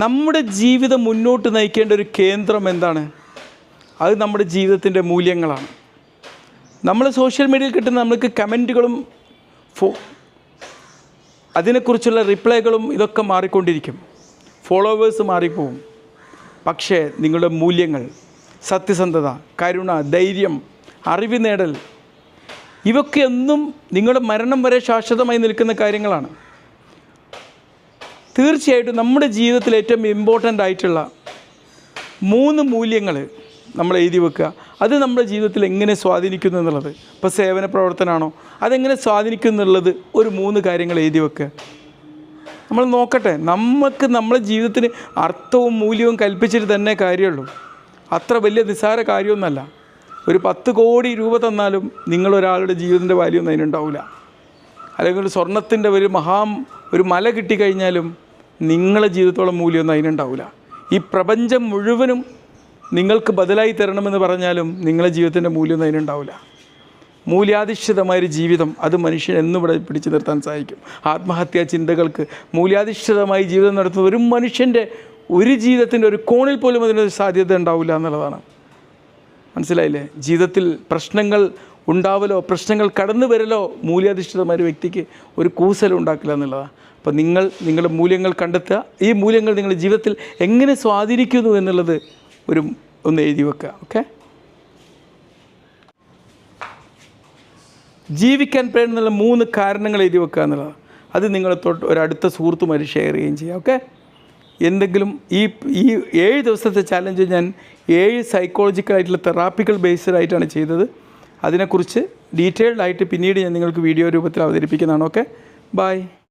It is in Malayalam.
നമ്മുടെ ജീവിതം മുന്നോട്ട് നയിക്കേണ്ട ഒരു കേന്ദ്രം എന്താണ്? അത് നമ്മുടെ ജീവിതത്തിൻ്റെ മൂല്യങ്ങളാണ്. നമ്മൾ സോഷ്യൽ മീഡിയയിൽ കിട്ടുന്ന നമുക്ക് കമൻറ്റുകളും അതിനെക്കുറിച്ചുള്ള റിപ്ലൈകളും ഇതൊക്കെ മാറിക്കൊണ്ടിരിക്കും, ഫോളോവേഴ്സ് മാറിപ്പോവും. പക്ഷേ നിങ്ങളുടെ മൂല്യങ്ങൾ, സത്യസന്ധത, കരുണ, ധൈര്യം, അറിവ് നേടൽ, ഇവയൊക്കെ എന്നും നിങ്ങളുടെ മരണം വരെ ശാശ്വതമായി നിൽക്കുന്ന കാര്യങ്ങളാണ്. തീർച്ചയായിട്ടും നമ്മുടെ ജീവിതത്തിൽ ഏറ്റവും ഇമ്പോർട്ടൻ്റ് ആയിട്ടുള്ള 3 മൂല്യങ്ങൾ നമ്മൾ എഴുതി വെക്കുക. അത് നമ്മുടെ ജീവിതത്തിൽ എങ്ങനെ സ്വാധീനിക്കുന്നു എന്നുള്ളത്, ഇപ്പോൾ സേവന പ്രവർത്തനമാണോ അതെങ്ങനെ സ്വാധീനിക്കുന്നു എന്നുള്ളത് ഒരു 3 കാര്യങ്ങൾ എഴുതി വെക്കുക. നമ്മൾ നോക്കട്ടെ, നമുക്ക് നമ്മുടെ ജീവിതത്തിന് അർത്ഥവും മൂല്യവും കൽപ്പിച്ചിട്ട് തന്നെ കാര്യമുള്ളൂ. അത്ര വലിയ നിസ്സാര കാര്യമൊന്നുമല്ല. ഒരു 10 കോടി രൂപ തന്നാലും നിങ്ങളൊരാളുടെ ജീവിതത്തിൻ്റെ വാല്യൂ ഒന്നും അതിനുണ്ടാവില്ല. അല്ലെങ്കിൽ ഒരു സ്വർണത്തിൻ്റെ ഒരു മല കിട്ടിക്കഴിഞ്ഞാലും നിങ്ങളുടെ ജീവിതത്തോളം മൂല്യമൊന്നും അതിനുണ്ടാവില്ല. ഈ പ്രപഞ്ചം മുഴുവനും നിങ്ങൾക്ക് ബദലായി തരണമെന്ന് പറഞ്ഞാലും നിങ്ങളുടെ ജീവിതത്തിൻ്റെ മൂല്യമൊന്നും അതിനുണ്ടാവില്ല. മൂല്യാധിഷ്ഠിതമായൊരു ജീവിതം അത് മനുഷ്യൻ എന്നിവിടെ പിടിച്ചു നിർത്താൻ സാധിക്കും. ആത്മഹത്യാ ചിന്തകൾക്ക് മൂല്യാധിഷ്ഠിതമായി ജീവിതം നടത്തുന്ന ഒരു മനുഷ്യൻ്റെ ഒരു ജീവിതത്തിൻ്റെ ഒരു കോണിൽ പോലും അതിനൊരു സാധ്യത ഉണ്ടാവില്ല എന്നുള്ളതാണ്. മനസ്സിലായില്ലേ? ജീവിതത്തിൽ പ്രശ്നങ്ങൾ ഉണ്ടാവലോ പ്രശ്നങ്ങൾ കടന്നു വരലോ മൂല്യാധിഷ്ഠിതമായ വ്യക്തിക്ക് ഒരു കൂസലും ഉണ്ടാക്കില്ല എന്നുള്ളതാണ്. അപ്പോൾ നിങ്ങളുടെ മൂല്യങ്ങൾ കണ്ടെത്തുക. ഈ മൂല്യങ്ങൾ നിങ്ങളുടെ ജീവിതത്തിൽ എങ്ങനെ സ്വാധീനിക്കുന്നു എന്നുള്ളത് ഒന്ന് എഴുതി വെക്കുക. ഓക്കെ, ജീവിക്കാൻ പ്രേരണയുള്ള 3 കാരണങ്ങൾ എഴുതി വെക്കുക എന്നുള്ളതാണ്. അത് നിങ്ങളെ ഒരടുത്ത സുഹൃത്തുമായിട്ട് ഷെയർ ചെയ്യുകയും ചെയ്യുക. ഓക്കെ, എന്തെങ്കിലും ഈ 7 ദിവസത്തെ ചാലഞ്ച് ഞാൻ 7 സൈക്കോളജിക്കലായിട്ടുള്ള തെറാപ്പിക്കൽ ബേസ്ഡ് ആയിട്ടാണ് ചെയ്തത്. അതിനെക്കുറിച്ച് ഡീറ്റെയിൽഡ് ആയിട്ട് പിന്നീട് ഞാൻ നിങ്ങൾക്ക് വീഡിയോ രൂപത്തിൽ അവതരിപ്പിക്കുന്നതാണ്. Okay, by.